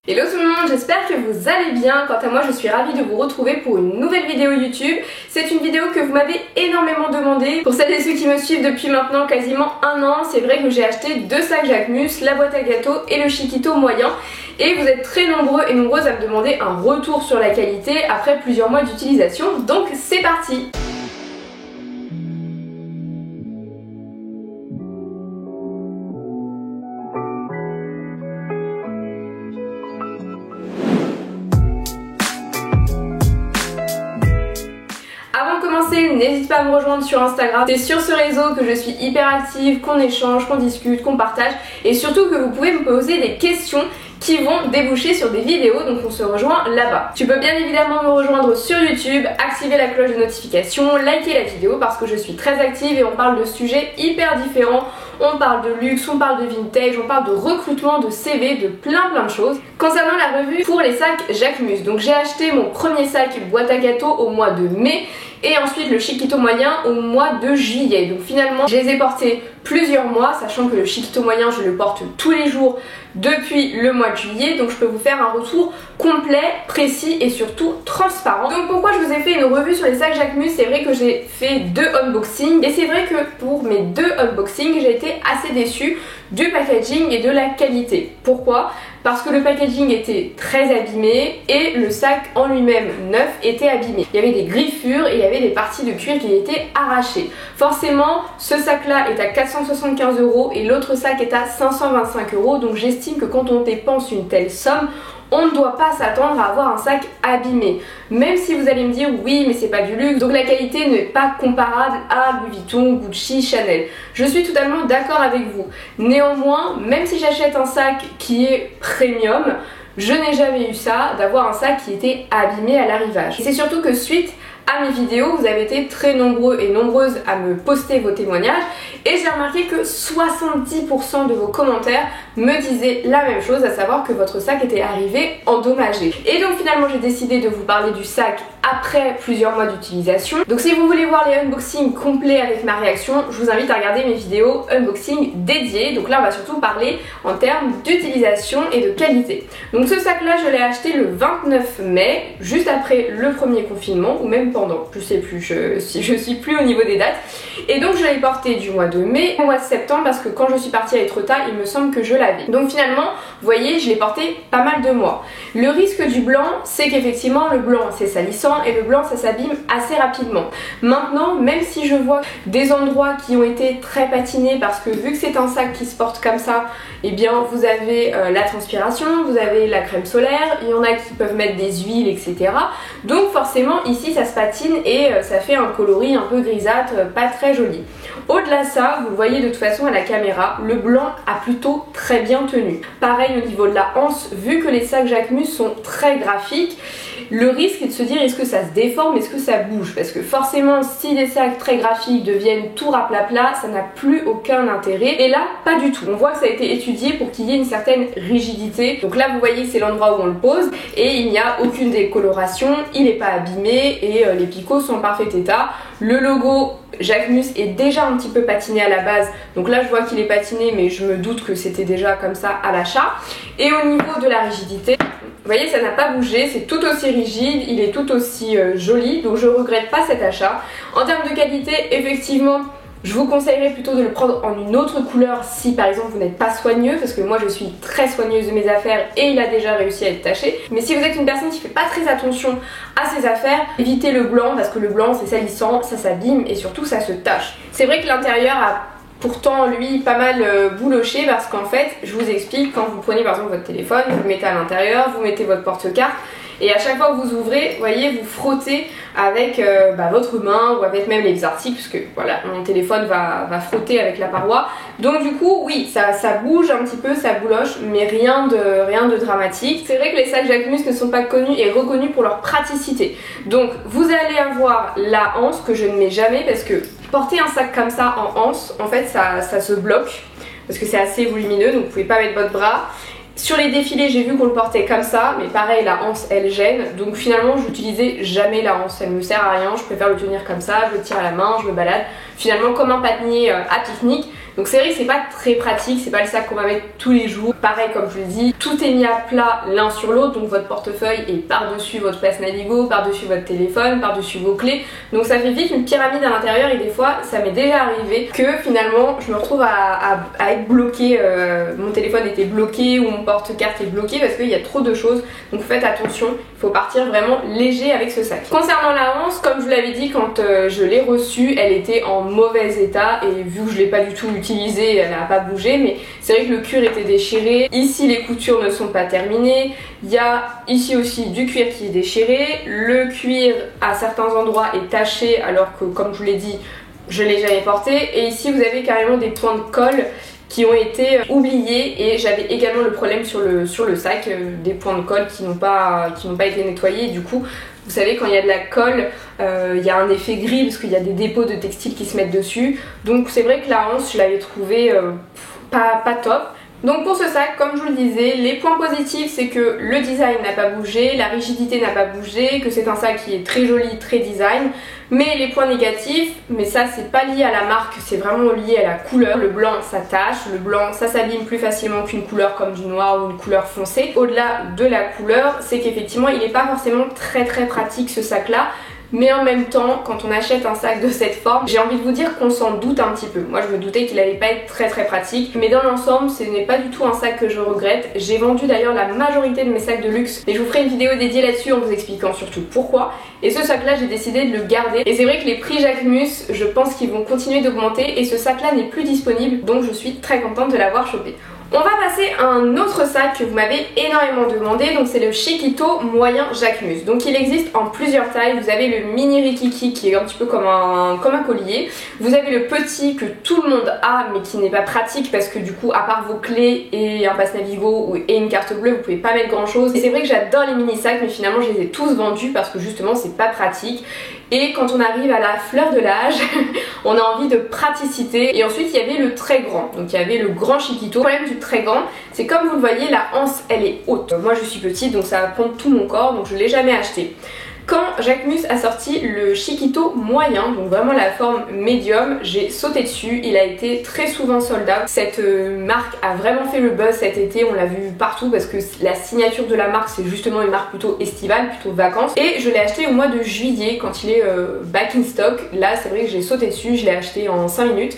Hello tout le monde, j'espère que vous allez bien. Quant à moi, je suis ravie de vous retrouver pour une nouvelle vidéo YouTube. C'est une vidéo que vous m'avez énormément demandé. Pour celles et ceux qui me suivent depuis maintenant quasiment un an, c'est vrai que j'ai acheté deux sacs Jacquemus, la boîte à gâteaux et le Chiquito moyen. Et vous êtes très nombreux et nombreuses à me demander un retour sur la qualité après plusieurs mois d'utilisation. Donc c'est parti! N'hésite pas à me rejoindre sur Instagram, c'est sur ce réseau que je suis hyper active, qu'on échange, qu'on discute, qu'on partage et surtout que vous pouvez me poser des questions qui vont déboucher sur des vidéos, donc on se rejoint là-bas. Tu peux bien évidemment me rejoindre sur YouTube, activer la cloche de notification, liker la vidéo parce que je suis très active et on parle de sujets hyper différents. On parle de luxe, on parle de vintage, on parle de recrutement, de CV, de plein de choses. Concernant la revue pour les sacs Jacquemus, donc j'ai acheté mon premier sac boîte à gâteaux au mois de mai et ensuite le Chiquito moyen au mois de juillet. Donc finalement je les ai portés plusieurs mois, sachant que le Chiquito moyen je le porte tous les jours depuis le mois de juillet, donc je peux vous faire un retour complet, précis et surtout transparent. Donc pourquoi je vous ai fait une revue sur les sacs Jacquemus? C'est vrai que j'ai fait deux unboxings et c'est vrai que pour mes deux unboxings j'ai été assez déçue du packaging et de la qualité. Pourquoi? Parce que le packaging était très abîmé et le sac en lui-même neuf était abîmé. Il y avait des griffures et il y avait des parties de cuir qui étaient arrachées. Forcément, ce sac là est à 475 € et l'autre sac est à 525 €. Donc j'estime que quand on dépense une telle somme, on ne doit pas s'attendre à avoir un sac abîmé. Même si vous allez me dire oui mais c'est pas du luxe, donc la qualité n'est pas comparable à Louis Vuitton, Gucci, Chanel. Je suis totalement d'accord avec vous. Néanmoins, même si j'achète un sac qui est premium, je n'ai jamais eu ça, d'avoir un sac qui était abîmé à l'arrivage. Et c'est surtout que suite à mes vidéos, vous avez été très nombreux et nombreuses à me poster vos témoignages et j'ai remarqué que 70% de vos commentaires me disaient la même chose, à savoir que votre sac était arrivé endommagé. Et donc finalement j'ai décidé de vous parler du sac après plusieurs mois d'utilisation. Donc si vous voulez voir les unboxings complets avec ma réaction, je vous invite à regarder mes vidéos unboxing dédiées. Donc là on va surtout parler en termes d'utilisation et de qualité. Donc ce sac là je l'ai acheté le 29 mai, juste après le premier confinement ou même pendant, je sais plus, je suis plus au niveau des dates. Et donc je l'ai porté du mois de mai au mois de septembre parce que quand je suis partie à Etretat, il me semble que je l'avais. Donc finalement, vous voyez, je l'ai porté pas mal de mois. Le risque du blanc, c'est qu'effectivement le blanc c'est salissant et le blanc ça s'abîme assez rapidement. Maintenant, même si je vois des endroits qui ont été très patinés parce que vu que c'est un sac qui se porte comme ça, eh bien vous avez la transpiration, vous avez la crème solaire, il y en a qui peuvent mettre des huiles, etc. Donc forcément ici ça se patine et ça fait un coloris un peu grisâtre, pas très joli. Au-delà de ça, vous le voyez de toute façon à la caméra, le blanc a plutôt très bien tenu. Pareil au niveau de la anse, vu que les sacs Jacquemus sont très graphiques, le risque est de se dire est-ce que ça se déforme, est-ce que ça bouge? Parce que forcément si des sacs très graphiques deviennent tout raplapla, ça n'a plus aucun intérêt. Et là, pas du tout. On voit que ça a été étudié pour qu'il y ait une certaine rigidité. Donc là vous voyez c'est l'endroit où on le pose et il n'y a aucune décoloration, il n'est pas abîmé et les picots sont en parfait état. Le logo Jacquemus est déjà un petit peu patiné à la base, donc là je vois qu'il est patiné mais je me doute que c'était déjà comme ça à l'achat. Et au niveau de la rigidité, vous voyez ça n'a pas bougé, c'est tout aussi rigide, il est tout aussi joli, donc je regrette pas cet achat. En termes de qualité, effectivement je vous conseillerais plutôt de le prendre en une autre couleur si par exemple vous n'êtes pas soigneux, parce que moi je suis très soigneuse de mes affaires et il a déjà réussi à être taché. Mais si vous êtes une personne qui fait pas très attention à ses affaires, évitez le blanc parce que le blanc c'est salissant, ça s'abîme et surtout ça se tache. C'est vrai que l'intérieur a pourtant lui pas mal bouloché parce qu'en fait je vous explique, quand vous prenez par exemple votre téléphone, vous le mettez à l'intérieur, vous mettez votre porte-carte et à chaque fois que vous ouvrez, vous voyez, vous frottez avec votre main ou avec même les articles, puisque voilà, mon téléphone va frotter avec la paroi. Donc du coup, oui, ça bouge un petit peu, ça bouloche, mais rien de dramatique. C'est vrai que les sacs Jacquemus ne sont pas connus et reconnus pour leur praticité. Donc vous allez avoir la anse que je ne mets jamais parce que porter un sac comme ça en anse, en fait ça se bloque parce que c'est assez volumineux, donc vous pouvez pas mettre votre bras. Sur les défilés, j'ai vu qu'on le portait comme ça, mais pareil, la anse elle gêne, donc finalement j'utilisais jamais la anse, elle me sert à rien, je préfère le tenir comme ça, je le tire à la main, je me balade, finalement comme un patinier à pique-nique. Donc c'est vrai que c'est pas très pratique, c'est pas le sac qu'on va mettre tous les jours. Pareil, comme je l'ai dit, tout est mis à plat l'un sur l'autre, donc votre portefeuille est par-dessus votre place Navigo, par-dessus votre téléphone, par-dessus vos clés. Donc ça fait vite une pyramide à l'intérieur et des fois ça m'est déjà arrivé que finalement je me retrouve à être bloquée, mon téléphone était bloqué ou mon porte-carte est bloqué parce qu'il y a trop de choses. Donc faites attention, il faut partir vraiment léger avec ce sac. Concernant la hanse, comme je vous l'avais dit quand je l'ai reçue, elle était en mauvais état et vu que je l'ai pas du tout utilisée, elle n'a pas bougé, mais c'est vrai que le cuir était déchiré. Ici les coutures ne sont pas terminées, il y a ici aussi du cuir qui est déchiré, le cuir à certains endroits est taché alors que comme je vous l'ai dit, je l'ai jamais porté, et ici vous avez carrément des points de colle qui ont été oubliés et j'avais également le problème sur le sac, des points de colle qui n'ont pas été nettoyés. Du coup, vous savez, quand il y a de la colle, il y a un effet gris parce qu'il y a des dépôts de textiles qui se mettent dessus. Donc c'est vrai que la hanse, je l'avais trouvée pas top. Donc pour ce sac, comme je vous le disais, les points positifs c'est que le design n'a pas bougé, la rigidité n'a pas bougé, que c'est un sac qui est très joli, très design. Mais les points négatifs, mais ça c'est pas lié à la marque, c'est vraiment lié à la couleur. Le blanc ça tache, le blanc ça s'abîme plus facilement qu'une couleur comme du noir ou une couleur foncée. Au-delà de la couleur, c'est qu'effectivement il n'est pas forcément très pratique ce sac là. Mais en même temps, quand on achète un sac de cette forme, j'ai envie de vous dire qu'on s'en doute un petit peu. Moi je me doutais qu'il allait pas être très pratique, mais dans l'ensemble ce n'est pas du tout un sac que je regrette. J'ai vendu d'ailleurs la majorité de mes sacs de luxe et je vous ferai une vidéo dédiée là-dessus en vous expliquant surtout pourquoi. Et ce sac là j'ai décidé de le garder, et c'est vrai que les prix Jacquemus je pense qu'ils vont continuer d'augmenter et ce sac là n'est plus disponible, donc je suis très contente de l'avoir chopé. On va passer à un autre sac que vous m'avez énormément demandé, donc c'est le Chiquito moyen Jacquemus. Donc il existe en plusieurs tailles, vous avez le mini Rikiki qui est un petit peu comme un collier, vous avez le petit que tout le monde a mais qui n'est pas pratique parce que du coup à part vos clés et un pass Navigo et une carte bleue vous pouvez pas mettre grand chose. Et c'est vrai que j'adore les mini sacs mais finalement je les ai tous vendus parce que justement c'est pas pratique. Et quand on arrive à la fleur de l'âge, on a envie de praticité. Et ensuite il y avait le très grand, donc il y avait le grand Chiquito. Le problème du très grand, c'est comme vous le voyez, la hanse elle est haute. Moi je suis petite donc ça va prendre tout mon corps, donc je l'ai jamais acheté. Quand Jacquemus a sorti le Chiquito moyen, donc vraiment la forme médium, j'ai sauté dessus, il a été très souvent sold out. Cette marque a vraiment fait le buzz cet été, on l'a vu partout parce que la signature de la marque c'est justement une marque plutôt estivale, plutôt vacances. Et je l'ai acheté au mois de juillet quand il est back in stock. Là c'est vrai que j'ai sauté dessus, je l'ai acheté en 5 minutes.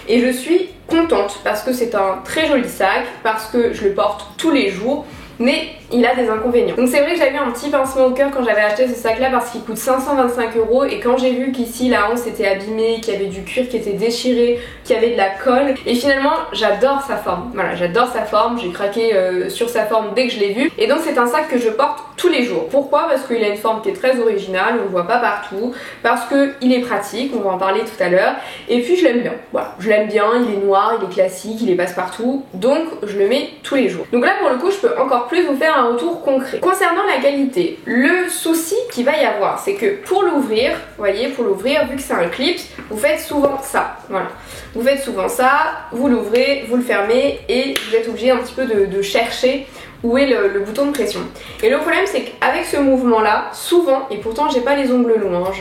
Et je suis contente parce que c'est un très joli sac, parce que je le porte tous les jours. Mais il a des inconvénients. Donc c'est vrai que j'avais un petit pincement au cœur quand j'avais acheté ce sac là parce qu'il coûte 525 € et quand j'ai vu qu'ici la hanse était abîmée, qu'il y avait du cuir qui était déchiré, qu'il y avait de la colle, et finalement j'adore sa forme. Voilà, j'adore sa forme, j'ai craqué sur sa forme dès que je l'ai vu, et donc c'est un sac que je porte tous les jours. Pourquoi? Parce qu'il a une forme qui est très originale, on le voit pas partout, parce qu'il est pratique, on va en parler tout à l'heure, et puis je l'aime bien. Voilà, je l'aime bien, il est noir, il est classique, il est passe-partout, donc je le mets tous les jours. Donc là pour le coup je peux encore plus vous faire un retour concret. Concernant la qualité, le souci qu'il va y avoir, c'est que pour l'ouvrir, vous voyez, pour l'ouvrir, vu que c'est un clip, vous faites souvent ça, voilà. Vous faites souvent ça, vous l'ouvrez, vous le fermez et vous êtes obligé un petit peu de chercher où est le bouton de pression. Et le problème c'est qu'avec ce mouvement là, souvent, et pourtant j'ai pas les ongles longs, hein,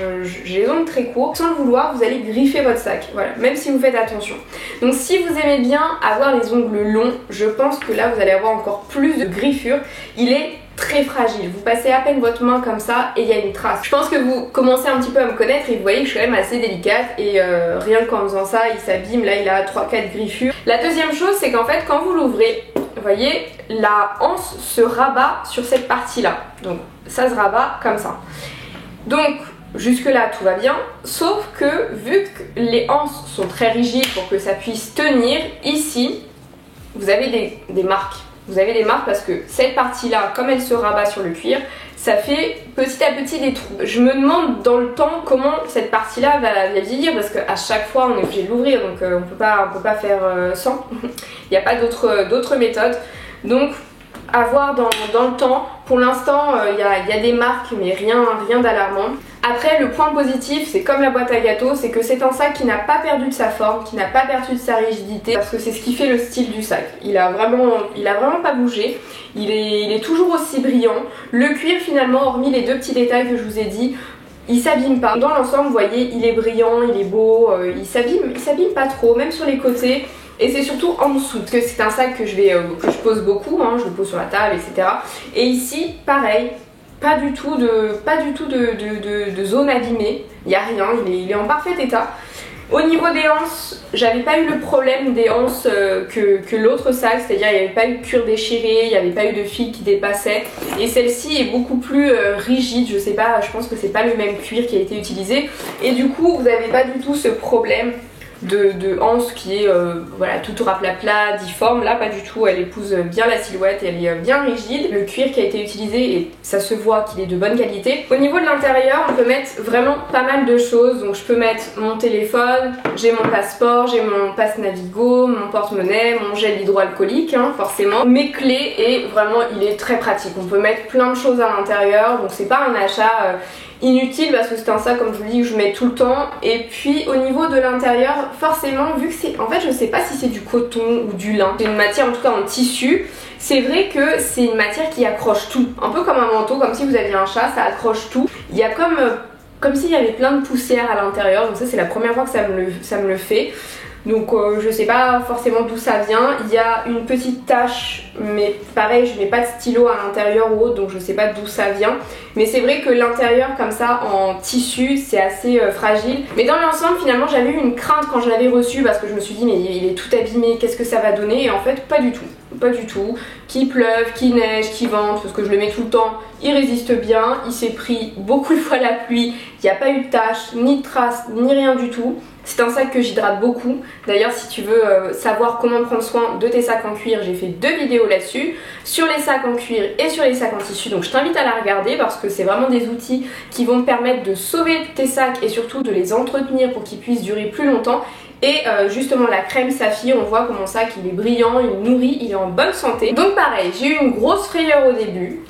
j'ai les ongles très courts, sans le vouloir vous allez griffer votre sac, voilà, même si vous faites attention. Donc si vous aimez bien avoir les ongles longs, je pense que là vous allez avoir encore plus de griffures. Il est très fragile, vous passez à peine votre main comme ça et il y a une trace. Je pense que vous commencez un petit peu à me connaître et vous voyez que je suis quand même assez délicate et rien qu'en faisant ça il s'abîme, là il a 3-4 griffures. La deuxième chose c'est qu'en fait quand vous l'ouvrez, vous voyez, la hanse se rabat sur cette partie là, donc ça se rabat comme ça. Donc jusque là tout va bien, sauf que vu que les hanses sont très rigides pour que ça puisse tenir, ici vous avez des marques. Vous avez des marques parce que cette partie là, comme elle se rabat sur le cuir, ça fait petit à petit des trous. Je me demande dans le temps comment cette partie là va vieillir parce qu'à chaque fois on est obligé de l'ouvrir, donc on peut pas faire sans. Il n'y a pas d'autres méthodes. Donc à voir dans le temps. Pour l'instant il y a des marques mais rien d'alarmant. Après le point positif c'est comme la boîte à gâteaux, c'est que c'est un sac qui n'a pas perdu de sa forme, qui n'a pas perdu de sa rigidité, parce que c'est ce qui fait le style du sac. Il a vraiment pas bougé, il est toujours aussi brillant. Le cuir finalement, hormis les deux petits détails que je vous ai dit, il s'abîme pas. Dans l'ensemble vous voyez il est brillant, il est beau, il s'abîme pas trop, même sur les côtés. et c'est surtout en dessous parce que c'est un sac que je pose beaucoup, hein, je le pose sur la table, etc. Et ici pareil, pas du tout de zone abîmée, il n'y a rien, il est en parfait état. Au niveau des anses, j'avais pas eu le problème des anses que l'autre sac, c'est-à-dire il n'y avait pas eu de cuir déchiré, il n'y avait pas eu de fil qui dépassait. Et celle-ci est beaucoup plus rigide, je sais pas, je pense que c'est pas le même cuir qui a été utilisé. Et du coup, vous n'avez pas du tout ce problème de anse qui est voilà, tout raplapla, difforme. Là pas du tout, elle épouse bien la silhouette, elle est bien rigide. Le cuir qui a été utilisé, et ça se voit qu'il est de bonne qualité. Au niveau de l'intérieur, on peut mettre vraiment pas mal de choses. Donc je peux mettre mon téléphone, j'ai mon passeport, j'ai mon passe Navigo, mon porte-monnaie, mon gel hydroalcoolique, hein, forcément, mes clés, et vraiment il est très pratique. On peut mettre plein de choses à l'intérieur, donc c'est pas un achat inutile parce que c'est un sac, comme je vous le dis, que je mets tout le temps. Et puis au niveau de l'intérieur, forcément, vu que c'est, en fait je sais pas si c'est du coton ou du lin, c'est une matière en tout cas en tissu, c'est vrai que c'est une matière qui accroche tout, un peu comme un manteau, comme si vous aviez un chat, ça accroche tout. Il y a comme s'il y avait plein de poussière à l'intérieur, donc ça c'est la première fois que ça me le fait. Donc je sais pas forcément d'où ça vient. Il y a une petite tache, mais pareil je mets pas de stylo à l'intérieur ou autre, donc je sais pas d'où ça vient. Mais c'est vrai que l'intérieur comme ça en tissu c'est assez fragile. Mais dans l'ensemble finalement j'avais eu une crainte quand je l'avais reçu, parce que je me suis dit mais il est tout abîmé, qu'est-ce que ça va donner? Et en fait pas du tout. Pas du tout. Qu'il pleuve, qu'il neige, qu'il vente, parce que je le mets tout le temps, il résiste bien. Il s'est pris beaucoup de fois la pluie, il n'y a pas eu de taches, ni de traces, ni rien du tout. C'est un sac que j'hydrate beaucoup. D'ailleurs si tu veux savoir comment prendre soin de tes sacs en cuir, j'ai fait 2 vidéos là-dessus, sur les sacs en cuir et sur les sacs en tissu, donc je t'invite à la regarder parce que c'est vraiment des outils qui vont te permettre de sauver tes sacs et surtout de les entretenir pour qu'ils puissent durer plus longtemps. Et justement la crème Saphir, on voit que mon sac il est brillant, il nourrit, il est en bonne santé. Donc pareil, j'ai eu une grosse frayeur au début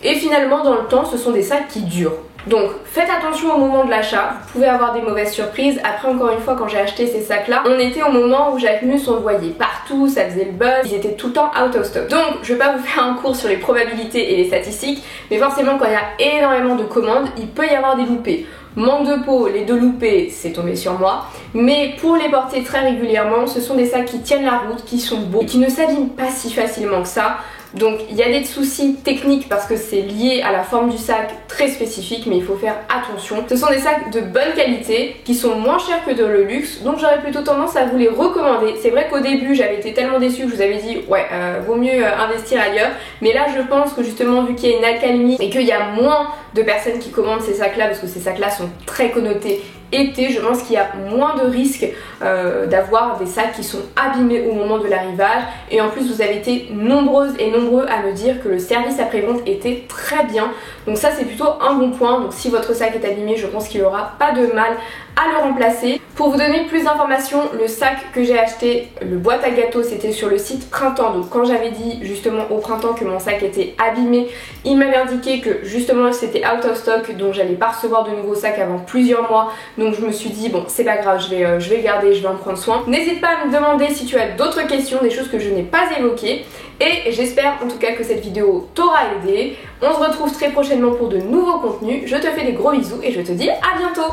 et finalement dans le temps ce sont des sacs qui durent. Donc faites attention au moment de l'achat, vous pouvez avoir des mauvaises surprises. Après encore une fois quand j'ai acheté ces sacs là, on était au moment où Jacquemus on le voyait partout, ça faisait le buzz, ils étaient tout le temps out of stock. Donc je vais pas vous faire un cours sur les probabilités et les statistiques, mais forcément quand il y a énormément de commandes, il peut y avoir des loupés. Manque de peau, les 2 loupés, c'est tombé sur moi. Mais pour les porter très régulièrement, ce sont des sacs qui tiennent la route, qui sont beaux, et qui ne s'abîment pas si facilement que ça. Donc il y a des soucis techniques parce que c'est lié à la forme du sac très spécifique, mais il faut faire attention. Ce sont des sacs de bonne qualité qui sont moins chers que de le luxe, donc j'aurais plutôt tendance à vous les recommander. C'est vrai qu'au début j'avais été tellement déçue que je vous avais dit ouais vaut mieux investir ailleurs, mais là je pense que justement vu qu'il y a une accalmie et qu'il y a moins de personnes qui commandent ces sacs là, parce que ces sacs là sont très connotés été, je pense qu'il y a moins de risques d'avoir des sacs qui sont abîmés au moment de l'arrivage. Et en plus vous avez été nombreuses et nombreux à me dire que le service après-vente était très bien, donc ça c'est plutôt un bon point. Donc si votre sac est abîmé, je pense qu'il n'y aura pas de mal à le remplacer. Pour vous donner plus d'informations, le sac que j'ai acheté, le boîte à gâteaux, c'était sur le site Printemps. Donc quand j'avais dit justement au printemps que mon sac était abîmé, il m'avait indiqué que justement c'était out of stock, donc j'allais pas recevoir de nouveaux sacs avant plusieurs mois. Donc je me suis dit bon c'est pas grave, je vais le garder, je vais en prendre soin. N'hésite pas à me demander si tu as d'autres questions, des choses que je n'ai pas évoquées. Et j'espère en tout cas que cette vidéo t'aura aidé. On se retrouve très prochainement pour de nouveaux contenus. Je te fais des gros bisous et je te dis à bientôt.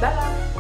Bye bye.